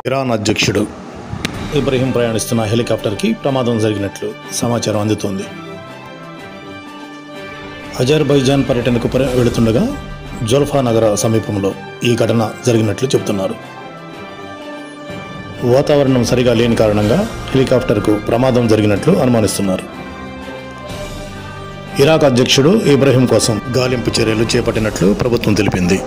Iran అధ్యక్షుడు ఇబ్రహీం ప్రయాణిస్తున్న హెలికాప్టర్కి ప్రమాదం జరిగినట్లు సమాచారం అందుతోంది. అజర్బైజాన్ పర్యటనకు వెళుతుండగా జోల్ఫా నగర సమీపంలో ఈ ఘటన జరిగినట్లు చెబుతున్నారు. వాతావరణం సరిగా లేని కారణంగా హెలికాప్టర్కు ప్రమాదం జరిగినట్లు అనుమానిస్తున్నారు. ఇరాక్ అధ్యక్షుడు ఇబ్రహీం కోసం గాలింపు చర్యలు చేపట్టినట్లు ప్రభుత్వం తెలిపింది.